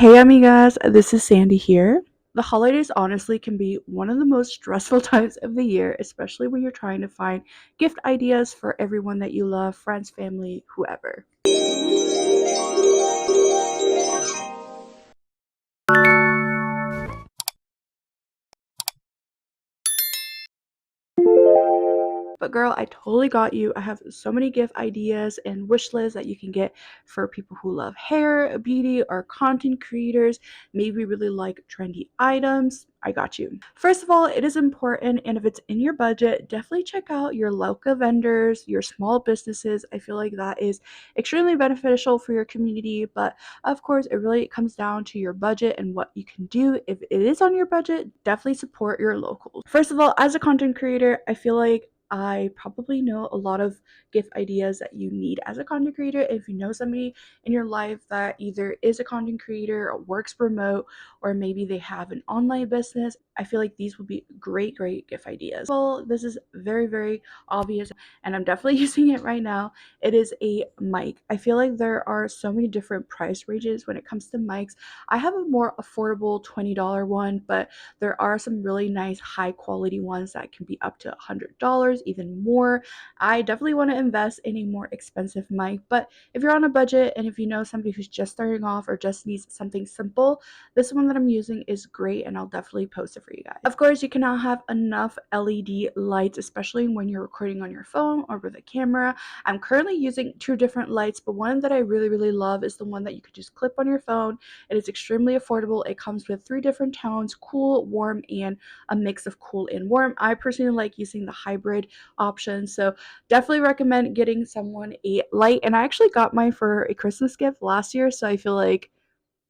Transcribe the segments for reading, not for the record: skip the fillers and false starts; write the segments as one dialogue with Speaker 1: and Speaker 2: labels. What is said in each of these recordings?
Speaker 1: Hey amigas, this is Sandy here. The holidays honestly can be one of the most stressful times of the year, especially when you're trying to find gift ideas for everyone that you love, friends, family, whoever. But girl, I totally got you. I have so many gift ideas and wish lists that you can get for people who love hair, beauty, or content creators, maybe really like trendy items. I got you. First of all, it is important, and if it's in your budget, definitely check out your local vendors, your small businesses. I feel like that is extremely beneficial for your community, but of course, it really comes down to your budget and what you can do. If it is on your budget, definitely support your locals. First of all, as a content creator, I feel like I probably know a lot of gift ideas that you need as a content creator. If you know somebody in your life that either is a content creator or works remote, or maybe they have an online business, I feel like these would be great gift ideas. Well, this is very obvious, and I'm definitely using it right now. It is a mic. I feel like there are so many different price ranges when it comes to mics. I have a more affordable $20 one, but there are some really nice high quality ones that can be up to $100, even more. I definitely want to invest in a more expensive mic, but if you're on a budget and if you know somebody who's just starting off or just needs something simple, this one that I'm using is great, and I'll definitely post it for you guys. Of course, you cannot have enough LED lights, especially when you're recording on your phone or with a camera. I'm currently using two different lights, but one that I really love is the one that you could just clip on your phone. It is extremely affordable. It comes with three different tones: cool, warm, and a mix of cool and warm. I personally like using the hybrid option, so definitely recommend getting someone a light. And I actually got mine for a Christmas gift last year, so I feel like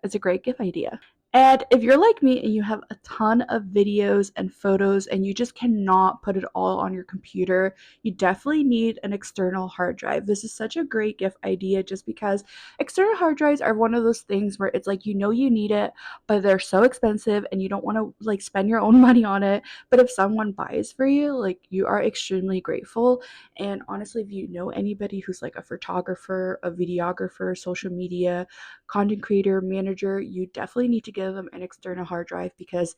Speaker 1: it's a great gift idea. And if you're like me and you have a ton of videos and photos and you just cannot put it all on your computer, you definitely need an external hard drive. This is such a great gift idea just because external hard drives are one of those things where it's like you know you need it, but they're so expensive and you don't want to like spend your own money on it. But if someone buys for you, like you are extremely grateful. And honestly, if you know anybody who's like a photographer, a videographer, social media content creator, manager, you definitely need to give them an external hard drive because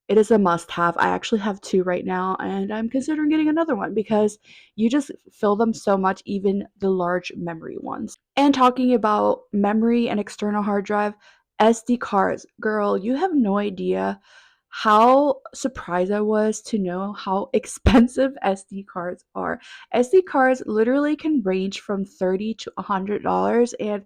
Speaker 1: it is a must have. I actually have two right now, and I'm considering getting another one because you just fill them so much, even the large memory ones. And talking about memory and external hard drive, SD cards. Girl, you have no idea how surprised I was to know how expensive SD cards are. SD cards literally can range from $30 to $100, and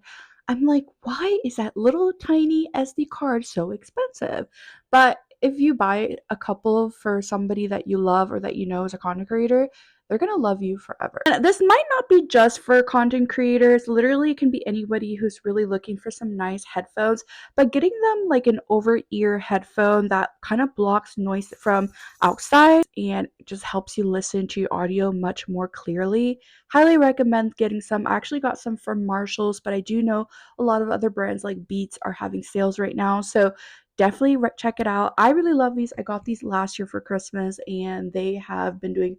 Speaker 1: I'm like, why is that little tiny SD card so expensive? But if you buy a couple for somebody that you love or that you know is a content creator, they're gonna love you forever. And this might not be just for content creators. Literally, it can be anybody who's really looking for some nice headphones, but getting them like an over-ear headphone that kind of blocks noise from outside and just helps you listen to your audio much more clearly. Highly recommend getting some. I actually got some from Marshalls, but I do know a lot of other brands like Beats are having sales right now, so definitely check it out. I really love these. I got these last year for Christmas, and they have been doing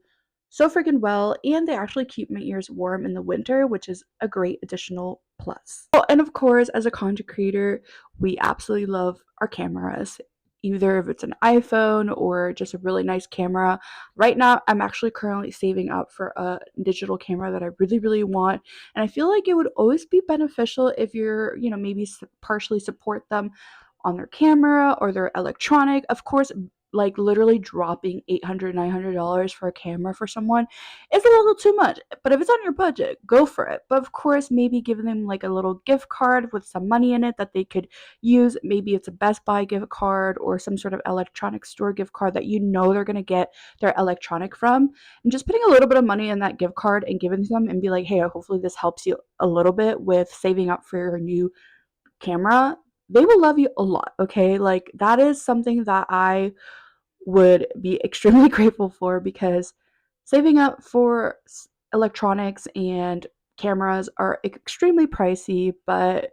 Speaker 1: so freaking well, and they actually keep my ears warm in the winter, which is a great additional plus. Oh, and of course, as a content creator, we absolutely love our cameras. Either if it's an iPhone or just a really nice camera. Right now, I'm actually currently saving up for a digital camera that I really want. And I feel like it would always be beneficial if you're, maybe partially support them on their camera or their electronic. Of course, like literally dropping $800, $900 for a camera for someone is a little too much. But if it's on your budget, go for it. But of course, maybe giving them like a little gift card with some money in it that they could use. Maybe it's a Best Buy gift card or some sort of electronic store gift card that you know they're going to get their electronic from. And just putting a little bit of money in that gift card and giving them and be like, hey, hopefully this helps you a little bit with saving up for your new camera. They will love you a lot, okay? Like that is something that I would be extremely grateful for because saving up for electronics and cameras are extremely pricey, but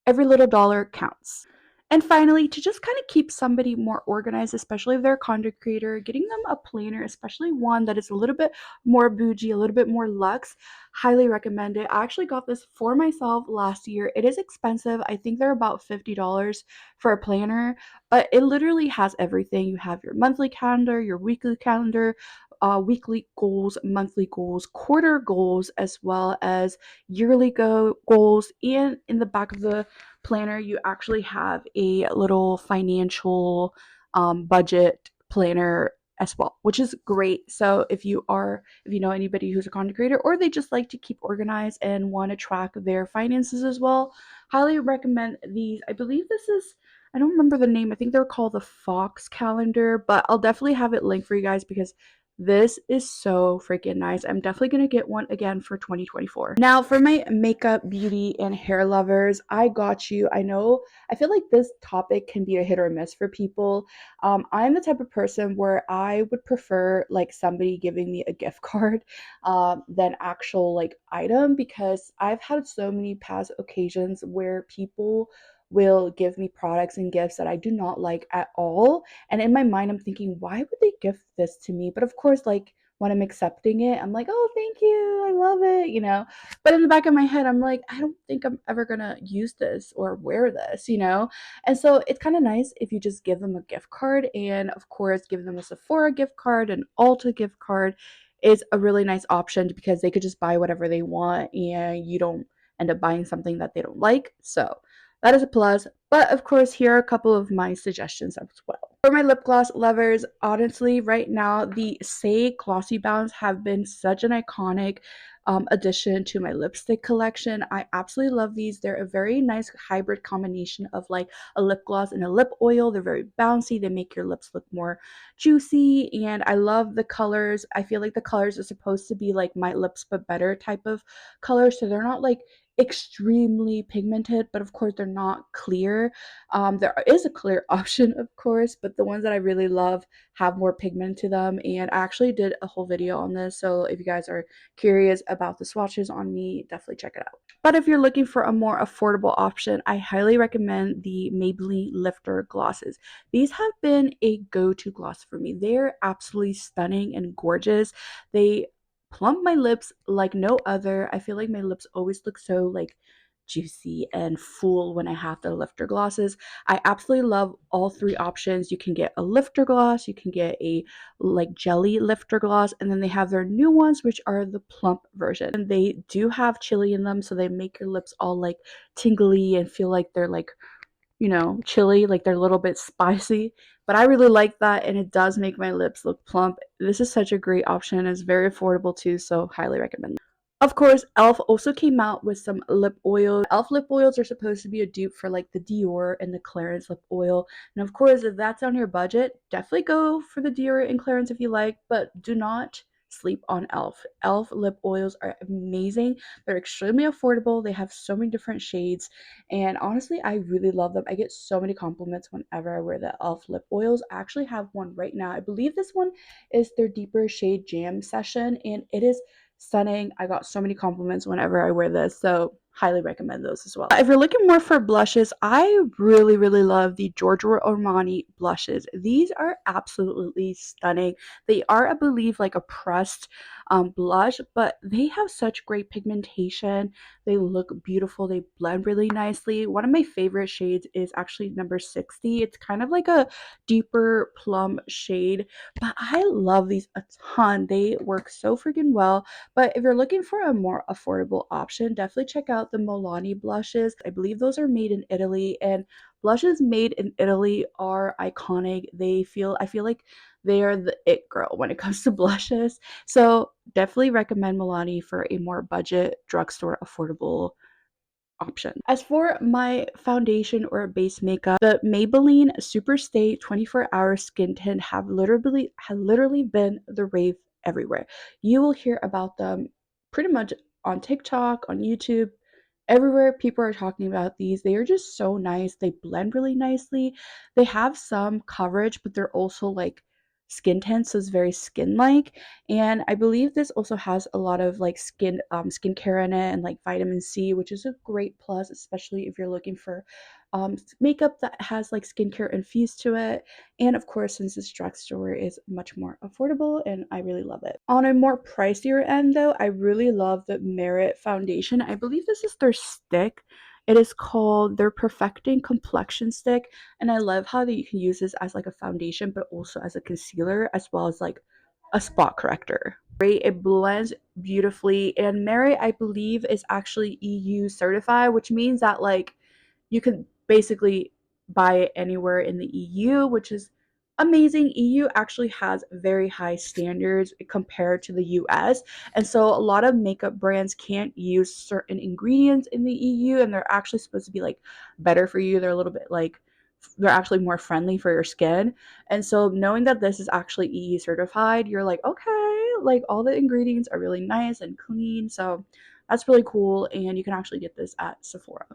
Speaker 1: every little dollar counts. And finally, to just kind of keep somebody more organized, especially if they're a content creator, getting them a planner, especially one that is a little bit more bougie, a little bit more luxe, highly recommend it. I actually got this for myself last year. It is expensive. I think they're about $50 for a planner, but it literally has everything. You have your monthly calendar, your weekly calendar, weekly goals, monthly goals, quarter goals, as well as yearly goals. And in the back of the planner, you actually have a little financial budget planner as well, which is great. So if you know anybody who's a content creator, or they just like to keep organized and want to track their finances as well, highly recommend these. I believe this is, I don't remember the name. I think they're called the Fox calendar, but I'll definitely have it linked for you guys because this is so freaking nice. I'm definitely going to get one again for 2024. Now, for my makeup, beauty, and hair lovers, I got you. I feel like this topic can be a hit or miss for people. I'm the type of person where I would prefer like somebody giving me a gift card than actual like item, because I've had so many past occasions where people will give me products and gifts that I do not like at all, and in my mind, I'm thinking, why would they give this to me? But of course, like when I'm accepting it, I'm like, oh, thank you. I love it. But in the back of my head, I'm like, I don't think I'm ever going to use this or wear this. And so it's kind of nice if you just give them a gift card, and of course, give them a Sephora gift card, an Ulta gift card is a really nice option because they could just buy whatever they want and you don't end up buying something that they don't like. So that is a plus. But of course, here are a couple of my suggestions as well. For my lip gloss lovers, honestly, right now, the Say Glossy Bounce have been such an iconic addition to my lipstick collection. I absolutely love these. They're a very nice hybrid combination of like a lip gloss and a lip oil. They're very bouncy. They make your lips look more juicy, and I love the colors. I feel like the colors are supposed to be like my lips but better type of colors, so they're not like extremely pigmented, but of course they're not clear. There is a clear option, of course, but the ones that I really love have more pigment to them, and I actually did a whole video on this, so if you guys are curious about the swatches on me, definitely check it out. But if you're looking for a more affordable option, I highly recommend the Maybelline Lifter glosses. These have been a go-to gloss for me. They're absolutely stunning and gorgeous. They plump my lips like no other. I feel like my lips always look so like juicy and full when I have the lifter glosses. I absolutely love all three options. You can get a lifter gloss, you can get a like jelly lifter gloss, and then they have their new ones, which are the plump version. And they do have chili in them, so they make your lips all like tingly and feel like they're like chili, like they're a little bit spicy. But I really like that, and it does make my lips look plump. This is such a great option. It's very affordable too, so highly recommend. Of course, e.l.f. also came out with some lip oils. E.l.f. lip oils are supposed to be a dupe for like the Dior and the Clarins lip oil. And of course, if that's on your budget, definitely go for the Dior and Clarins if you like, but do not sleep on e.l.f. e.l.f. lip oils are amazing. They're extremely affordable. They have so many different shades, and honestly, I really love them. I get so many compliments whenever I wear the e.l.f. lip oils. I actually have one right now. I believe this one is their deeper shade jam session, and it is stunning. I got so many compliments whenever I wear this, so highly recommend those as well. If you're looking more for blushes, I really, really love the Giorgio Armani blushes. These are absolutely stunning. They are, I believe, like a pressed blush, but they have such great pigmentation. They look beautiful. They blend really nicely. One of my favorite shades is actually number 60. It's kind of like a deeper plum shade, but I love these a ton. They work so freaking well. But if you're looking for a more affordable option, definitely check out the Milani blushes. I believe those are made in Italy, and blushes made in Italy are iconic. I feel like they are the it girl when it comes to blushes. So definitely recommend Milani for a more budget, drugstore affordable option. As for my foundation or base makeup, the Maybelline Superstay 24-hour skin tint have literally been the rave everywhere. You will hear about them pretty much on TikTok, on YouTube, everywhere people are talking about these. They are just so nice. They blend really nicely. They have some coverage, but they're also like skin tint, so it's very skin like. And I believe this also has a lot of like skincare in it and like vitamin C, which is a great plus, especially if you're looking for makeup that has like skincare infused to it. And of course, since this drugstore is much more affordable, and I really love it. On a more pricier end though, I really love the Merit foundation. I believe this is their stick. It is called their Perfecting Complexion Stick, and I love how that you can use this as like a foundation, but also as a concealer, as well as like a spot corrector. Great, it blends beautifully, and Merit, I believe, is actually EU certified, which means that like you can basically buy it anywhere in the EU, which is amazing. EU actually has very high standards compared to the US. And so a lot of makeup brands can't use certain ingredients in the EU, and they're actually supposed to be like better for you. They're a little bit like they're actually more friendly for your skin. And so knowing that this is actually EU certified, you're like, okay, like all the ingredients are really nice and clean. So that's really cool, and you can actually get this at Sephora.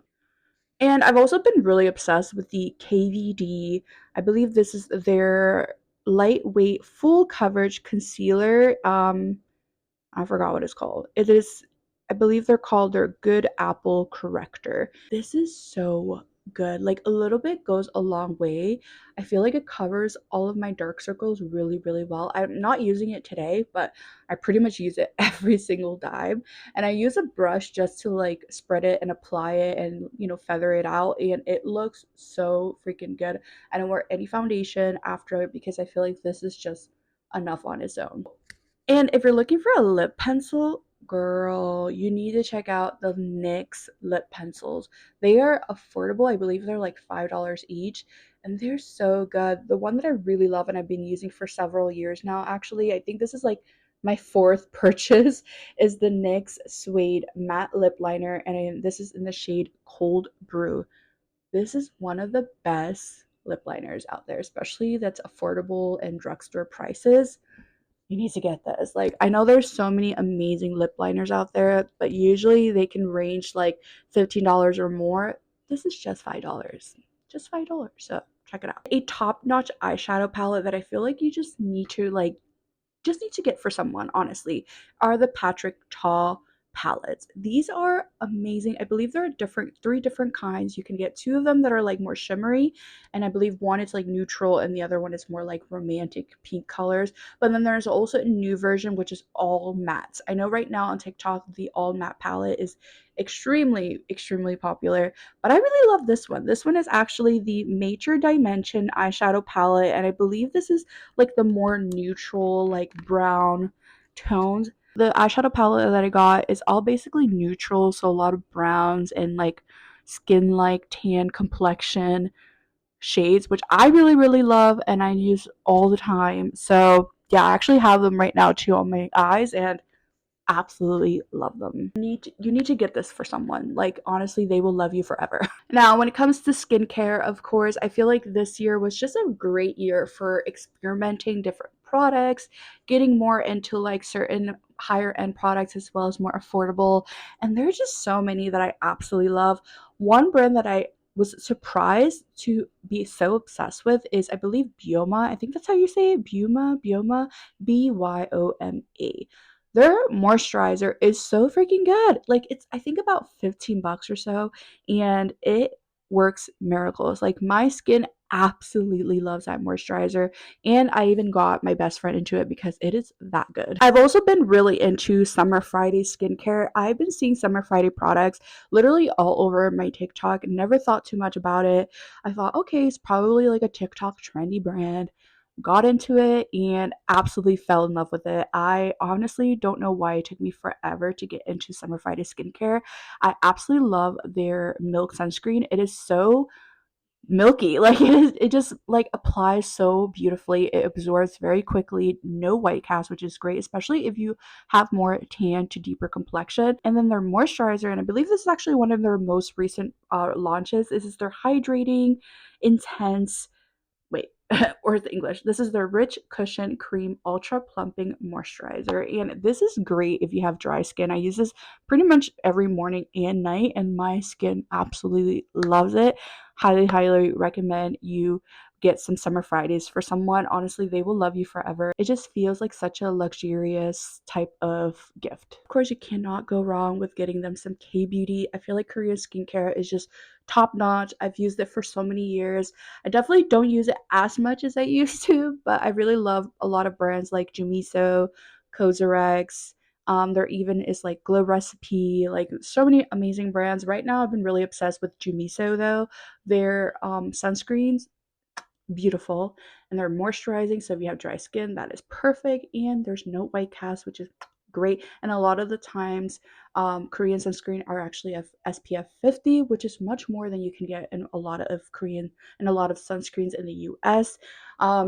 Speaker 1: And I've also been really obsessed with the KVD. I believe this is their lightweight full coverage concealer. I forgot what it's called. It is, I believe they're called their Good Apple Corrector. This is so good. Like a little bit goes a long way. I feel like it covers all of my dark circles really, really well. I'm not using it today, but I pretty much use it every single time. And I use a brush just to like spread it and apply it and, feather it out. And it looks so freaking good. I don't wear any foundation after it because I feel like this is just enough on its own. And if you're looking for a lip pencil, girl, you need to check out the NYX lip pencils. They are affordable. I believe they're like $5 each, and they're so good. The one that I really love and I've been using for several years now, actually, I think this is like my fourth purchase, is the NYX Suede Matte Lip Liner, and this is in the shade Cold Brew. This is one of the best lip liners out there, especially that's affordable and drugstore prices. You need to get this. Like, I know there's so many amazing lip liners out there, but usually they can range like $15 or more. This is just $5. Just $5. So check it out. A top-notch eyeshadow palette that I feel like you just need to get for someone, honestly, are the Patrick Ta palettes. These are amazing. I believe there are three different kinds. You can get two of them that are like more shimmery, and I believe one is like neutral and the other one is more like romantic pink colors. But then there's also a new version which is all mattes. I know right now on TikTok the all matte palette is extremely popular, but I really love this one. This one is actually the Nature Dimension eyeshadow palette, and I believe this is like the more neutral, like brown tones. The eyeshadow palette that I got is all basically neutral, so a lot of browns and like skin like tan complexion shades, which I really, really love and I use all the time. So yeah, I actually have them right now too on my eyes, and absolutely love them. You need to get this for someone. Like honestly, they will love you forever. Now, when it comes to skincare, of course, I feel like this year was just a great year for experimenting different products, getting more into like certain higher end products as well as more affordable. And there's just so many that I absolutely love. One brand that I was surprised to be so obsessed with is, I believe, Bioma. I think that's how you say it. Bioma, Byoma. Their moisturizer is so freaking good. Like it's, I think, about 15 bucks or so, and it works miracles. Like my skin absolutely loves that moisturizer, and I even got my best friend into it because it is that good. I've also been really into Summer Friday skincare. I've been seeing Summer Friday products literally all over my TikTok. Never thought too much about it. I thought, okay, it's probably like a TikTok trendy brand. Got into it and absolutely fell in love with it. I honestly don't know why it took me forever to get into Summer Friday skincare. I absolutely love their milk sunscreen. It is so milky. Like it just like applies so beautifully. It absorbs very quickly. No white cast, which is great, especially if you have more tan to deeper complexion. And then their moisturizer, and I believe this is actually one of their most recent launches. This is their hydrating, intense, wait, where's the English? This is their Rich Cushion Cream Ultra Plumping Moisturizer. And this is great if you have dry skin. I use this pretty much every morning and night, and my skin absolutely loves it. Highly, highly recommend you get some summer Fridays for someone, honestly, they will love you forever. It just feels like such a luxurious type of gift. Of course, you cannot go wrong with getting them some K-beauty. I feel like Korean skincare is just top notch. I've used it for so many years. I definitely don't use it as much as I used to, but I really love a lot of brands like Jumiso, Cosrx. There even is like Glow Recipe, like so many amazing brands. Right now, I've been really obsessed with Jumiso though. Their sunscreens, beautiful, and they're moisturizing, so if you have dry skin, that is perfect, and there's no white cast, which is great. And a lot of the times Korean sunscreen are actually SPF 50, which is much more than you can get in a lot of Korean and a lot of sunscreens in the US.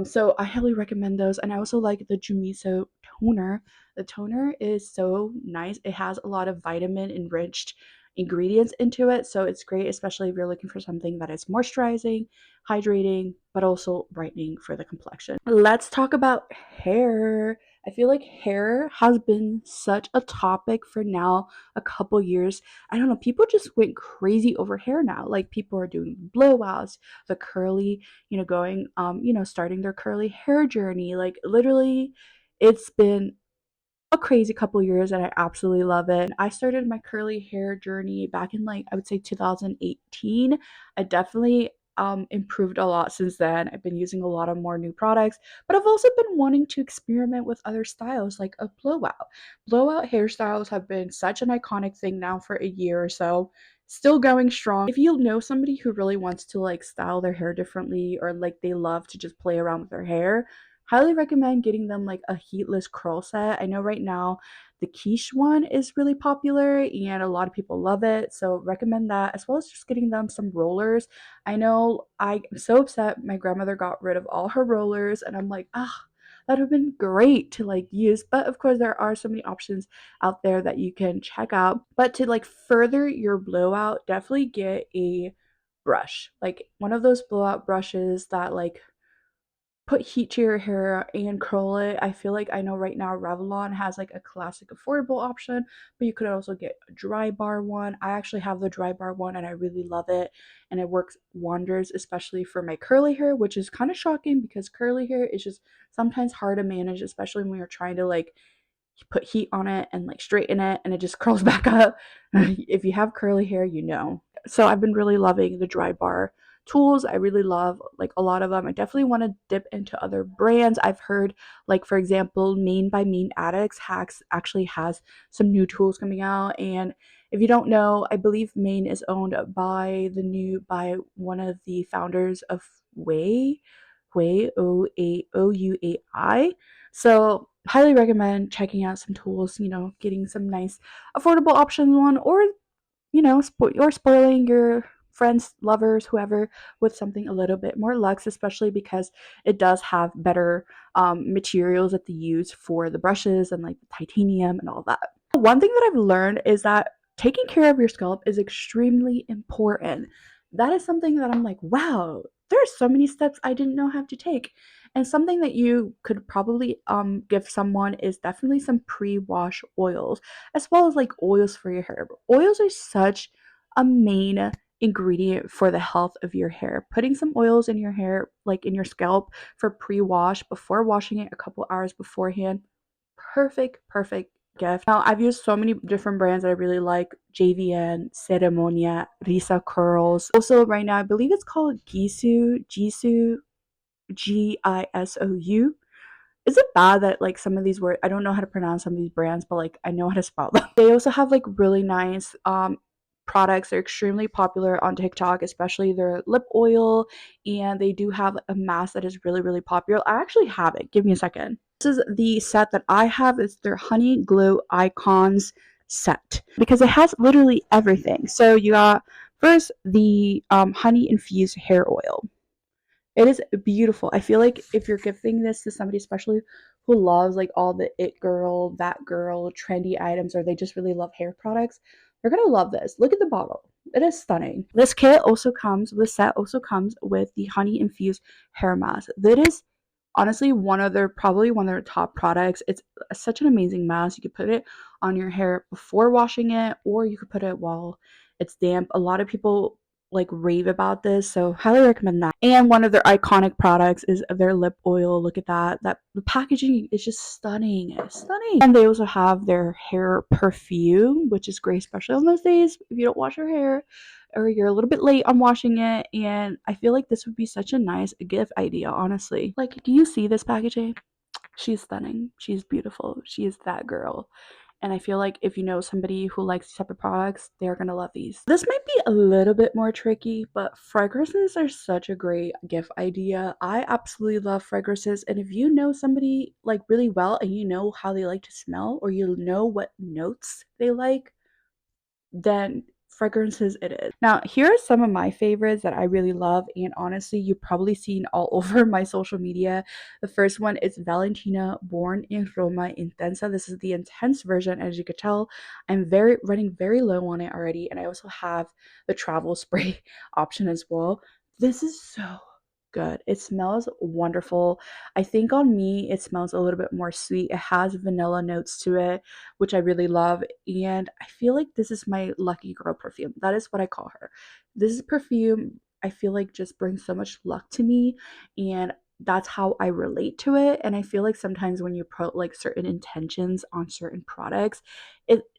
Speaker 1: So I highly recommend those. And I also like the Jumiso toner. The toner is so nice. It has a lot of vitamin enriched ingredients into it, so it's great, especially if you're looking for something that is moisturizing, hydrating, but also brightening for the complexion. Let's talk about hair. I feel like hair has been such a topic for now a couple years. I don't know, people just went crazy over hair now. Like people are doing blowouts, the curly, going starting their curly hair journey. Like literally it's been a crazy couple years and I absolutely love it. I started my curly hair journey back in like I would say 2018. I definitely improved a lot since then. I've been using a lot of more new products, but I've also been wanting to experiment with other styles like a blowout. Blowout hairstyles have been such an iconic thing now for a year or so. Still going strong. If you know somebody who really wants to like style their hair differently or like they love to just play around with their hair, highly recommend getting them like a heatless curl set. I know right now the quiche one is really popular and a lot of people love it, so recommend that, as well as just getting them some rollers. I know I'm so upset my grandmother got rid of all her rollers, and I'm like, that would have been great to like use, but of course there are so many options out there that you can check out. But to like further your blowout, definitely get a brush, like one of those blowout brushes that like put heat to your hair and curl it. I feel like I know right now Revlon has like a classic affordable option, but you could also get a dry bar one. I actually have the dry bar one and I really love it, and it works wonders, especially for my curly hair, which is kind of shocking because curly hair is just sometimes hard to manage, especially when you're trying to like put heat on it and like straighten it and it just curls back up. If you have curly hair, you know. So I've been really loving the dry bar tools. I really love like a lot of them. I definitely want to dip into other brands. I've heard like for example, Main by Main Addicts Hacks actually has some new tools coming out, and if you don't know, I believe Main is owned by one of the founders of Way OUAI. So highly recommend checking out some tools, getting some nice affordable options one, or you're spoiling your friends, lovers, whoever with something a little bit more luxe, especially because it does have better materials that they use for the brushes and like the titanium and all that. One thing that I've learned is that taking care of your scalp is extremely important. That is something that I'm like, wow, there are so many steps I didn't know how to take. And something that you could probably give someone is definitely some pre-wash oils, as well as like oils for your hair. Oils are such a main ingredient for the health of your hair. Putting some oils in your hair, like in your scalp for pre-wash before washing it a couple hours beforehand, perfect gift. Now I've used so many different brands that I really like: JVN, Ceremonia, Risa Curls. Also right now I believe it's called Jisoo, Gisou. Is it bad that like some of these words I don't know how to pronounce some of these brands, but like I know how to spell them? They also have like really nice products. They're extremely popular on TikTok, especially their lip oil, and they do have a mask that is really popular. I actually have it. Give me a second. This is the set that I have. It's their Honey Glow Icons set because it has literally everything. So you got first the honey infused hair oil. It is beautiful. I feel like if you're gifting this to somebody, especially who loves like all the it girl, that girl, trendy items, or they just really love hair products, they're gonna love this. Look at the bottle. It is stunning. This set also comes with the honey infused hair mask. That is honestly probably one of their top products. It's such an amazing mask. You could put it on your hair before washing it, or you could put it while it's damp. A lot of people like rave about this, so highly recommend that. And one of their iconic products is their lip oil. Look at that the packaging is just stunning, stunning. And they also have their hair perfume, which is great, especially on those days if you don't wash your hair or you're a little bit late on washing it. And I feel like this would be such a nice gift idea, honestly. Like, do you see this packaging? She's stunning, she's beautiful, she is that girl. And I feel like if you know somebody who likes these type of products, they're gonna love these. This might be a little bit more tricky, but fragrances are such a great gift idea. I absolutely love fragrances, and if you know somebody like really well and you know how they like to smell or you know what notes they like, then fragrances it is. Now, here are some of my favorites that I really love, and honestly, you've probably seen all over my social media. The first one is Valentina Born in Roma Intensa. This is the intense version. As you could tell, I'm running very low on it already, and I also have the travel spray option as well. This is so good. It smells wonderful. I think on me it smells a little bit more sweet. It has vanilla notes to it, which I really love. And I feel like this is my lucky girl perfume. That is what I call her. This is perfume I feel like just brings so much luck to me. And that's how I relate to it. And I feel like sometimes when you put like certain intentions on certain products,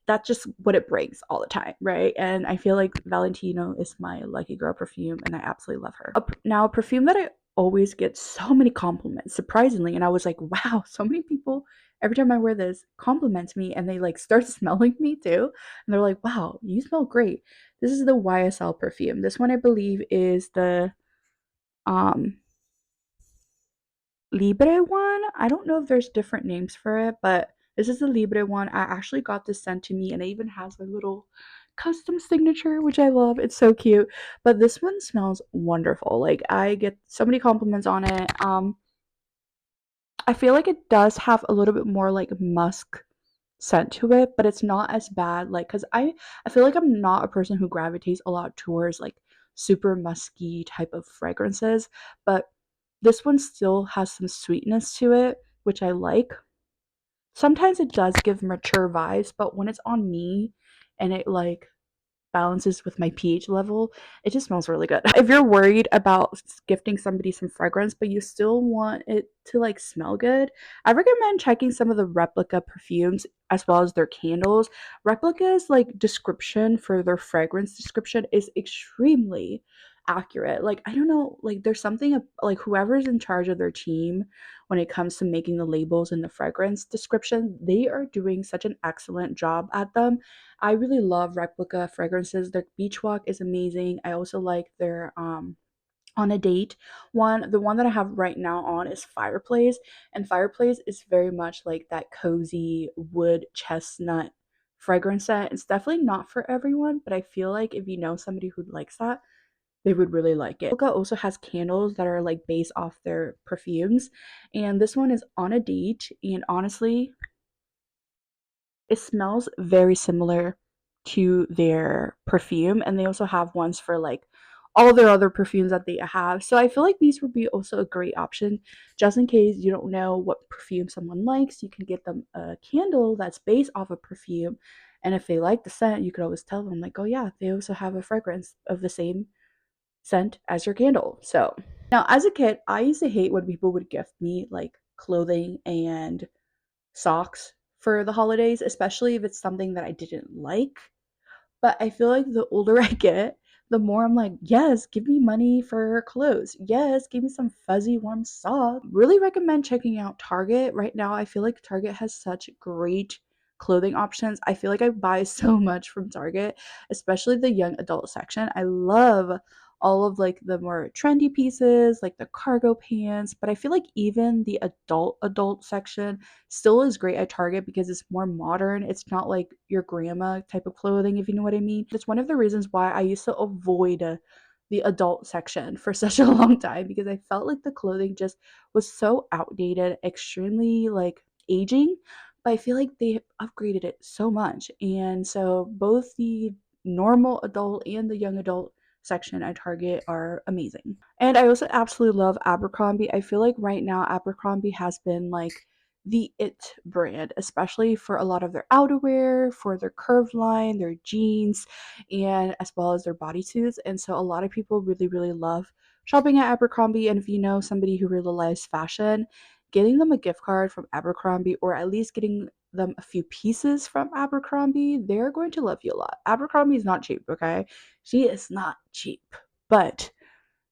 Speaker 1: that's just what it brings all the time, right? And I feel like Valentino is my lucky girl perfume, and I absolutely love her. Now, a perfume that I always get so many compliments, surprisingly, and I was like, wow, so many people every time I wear this compliment me, and they like start smelling me too, and they're like, wow, you smell great. This is the YSL perfume. This one I believe is the um Libre one. I don't know if there's different names for it, but this is the Libre one. I actually got this sent to me, and it even has a little custom signature, which I love. It's so cute. But this one smells wonderful. Like, I get so many compliments on it. I feel like it does have a little bit more like musk scent to it, but it's not as bad. Like, cause I feel like I'm not a person who gravitates a lot towards like super musky type of fragrances, but this one still has some sweetness to it, which I like. Sometimes it does give mature vibes, but when it's on me and it like balances with my pH level, it just smells really good. If you're worried about gifting somebody some fragrance, but you still want it to like smell good, I recommend checking some of the replica perfumes as well as their candles. Replica's like description for their fragrance description is extremely accurate. Like, I don't know, like there's something like whoever's in charge of their team when it comes to making the labels and the fragrance description, they are doing such an excellent job at them. I really love replica fragrances. Their beach walk is amazing. I also like their on a date one. The one that I have right now on is Fireplace, and Fireplace is very much like that cozy wood chestnut fragrance scent. It's definitely not for everyone, but I feel like if you know somebody who likes that, they would really like it. Hoka also has candles that are like based off their perfumes, and this one is On a Date, and honestly, it smells very similar to their perfume, and they also have ones for like all their other perfumes that they have. So I feel like these would be also a great option just in case you don't know what perfume someone likes. You can get them a candle that's based off a perfume, and if they like the scent, you could always tell them like, oh yeah, they also have a fragrance of the same scent as your candle. So now, as a kid, I used to hate when people would gift me like clothing and socks for the holidays, especially if it's something that I didn't like. But I feel like the older I get, the more I'm like, yes, give me money for clothes. Yes, give me some fuzzy warm socks. Really recommend checking out Target. Right now, I feel like Target has such great clothing options. I feel like I buy so much from Target, especially the young adult section. I love all of like the more trendy pieces, like the cargo pants, but I feel like even the adult section still is great at Target because it's more modern. It's not like your grandma type of clothing, if you know what I mean. It's one of the reasons why I used to avoid the adult section for such a long time, because I felt like the clothing just was so outdated, extremely like aging. But I feel like they upgraded it so much. And so both the normal adult and the young adult section at Target are amazing. And I also absolutely love Abercrombie. I feel like right now Abercrombie has been like the it brand, especially for a lot of their outerwear, for their curved line, their jeans, and as well as their bodysuits. And so a lot of people really, really love shopping at Abercrombie. And if you know somebody who really loves fashion, getting them a gift card from Abercrombie, or at least getting them a few pieces from Abercrombie, they're going to love you a lot. Abercrombie is not cheap, okay? She is not cheap, but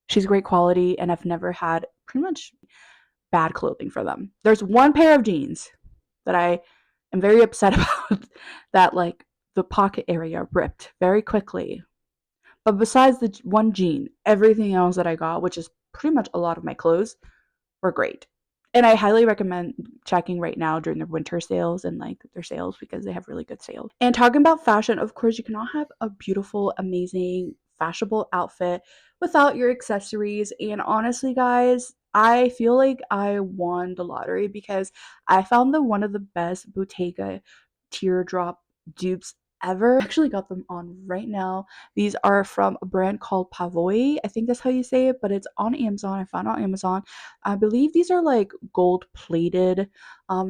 Speaker 1: she's great quality, and I've never had pretty much bad clothing for them. There's one pair of jeans that I am very upset about that, like, the pocket area ripped very quickly. But besides the one jean, everything else that I got, which is pretty much a lot of my clothes, were great. And I highly recommend checking right now during their winter sales and like their sales, because they have really good sales. And talking about fashion, of course, you cannot have a beautiful, amazing, fashionable outfit without your accessories. And honestly, guys, I feel like I won the lottery because I found one of the best Bottega teardrop dupes ever. I actually got them on right now. These are from a brand called Pavoy. I think that's how you say it, but it's on Amazon. I found it on Amazon. I believe these are like gold plated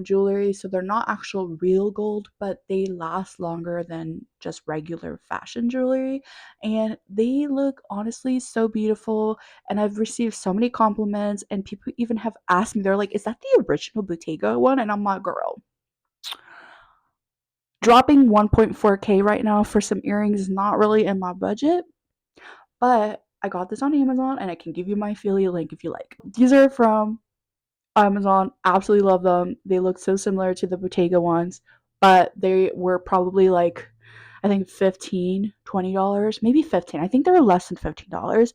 Speaker 1: jewelry, so they're not actual real gold, but they last longer than just regular fashion jewelry, and they look honestly so beautiful. And I've received so many compliments, and people even have asked me, they're like, is that the original Bottega one? And I'm like, girl, dropping 1.4K right now for some earrings is not really in my budget, but I got this on Amazon, and I can give you my affiliate link if you like. These are from Amazon. Absolutely love them. They look so similar to the Bottega ones, but they were probably like, I think 15, $20, maybe 15. I think they were less than $15.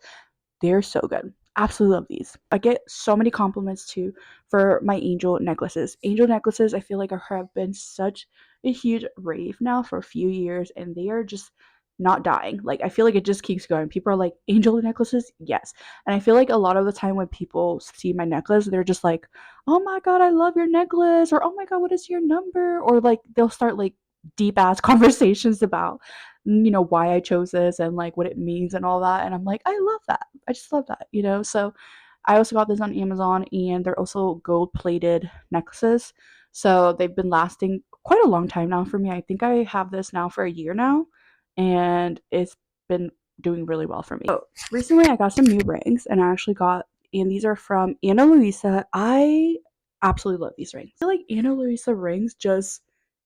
Speaker 1: They're so good. Absolutely love these. I get so many compliments too for my angel necklaces. Angel necklaces, I feel like have been such a huge rave now for a few years, and they are just not dying. Like, I feel like it just keeps going. People are like, angel necklaces? Yes. And I feel like a lot of the time when people see my necklace, they're just like, oh my God, I love your necklace. Or, oh my God, what is your number? Or like, they'll start like deep ass conversations about, why I chose this and like what it means and all that. And I'm like, I love that. I just love that. So I also got this on Amazon, and they're also gold plated necklaces. So they've been lasting quite a long time now for me. I think I have this now for a year now, and it's been doing really well for me. So recently I got some new rings, and I actually got, and these are from Ana Luisa. I absolutely love these rings. I feel like Ana Luisa rings just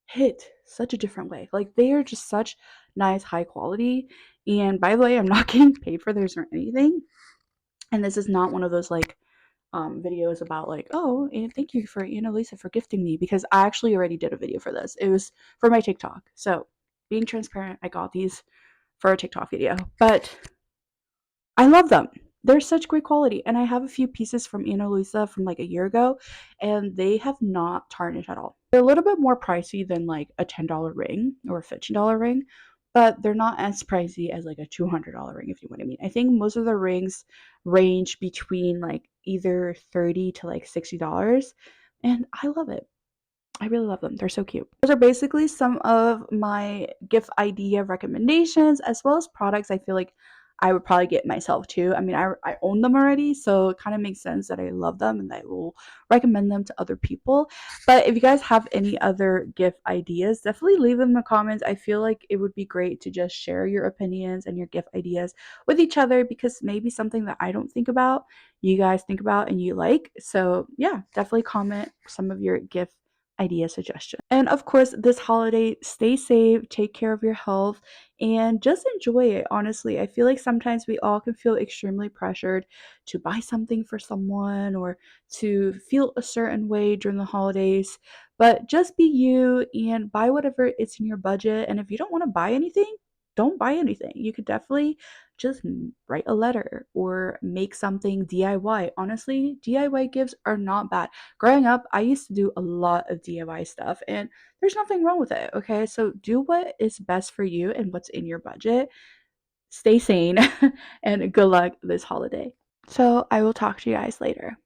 Speaker 1: hit such a different way. Like, they are just such nice, high quality. And by the way, I'm not getting paid for this or anything. And this is not one of those like videos about like, oh, and thank you for Lisa for gifting me, because I actually already did a video for this. It was for my TikTok. So being transparent, I got these for a TikTok video, but I love them. They're such great quality, and I have a few pieces from Ana Luisa from like a year ago, and they have not tarnished at all. They're a little bit more pricey than like a $10 ring or a $15 ring, but they're not as pricey as like a $200 ring, if you know what I mean. I think most of the rings range between like either $30 to like $60, and I love it. I really love them. They're so cute. Those are basically some of my gift idea recommendations, as well as products I feel like I would probably get myself too. I mean, I own them already, so it kind of makes sense that I love them and I will recommend them to other people. But if you guys have any other gift ideas, definitely leave them in the comments. I feel like it would be great to just share your opinions and your gift ideas with each other, because maybe something that I don't think about, you guys think about and you like. So yeah, definitely comment some of your gift idea suggestion. And of course, this holiday, stay safe, take care of your health, and just enjoy it. Honestly, I feel like sometimes we all can feel extremely pressured to buy something for someone or to feel a certain way during the holidays, but just be you and buy whatever is in your budget. And if you don't want to buy anything, don't buy anything. You could definitely just write a letter or make something DIY. Honestly, DIY gifts are not bad. Growing up, I used to do a lot of DIY stuff, and there's nothing wrong with it, okay? So do what is best for you and what's in your budget. Stay sane, and good luck this holiday. So I will talk to you guys later.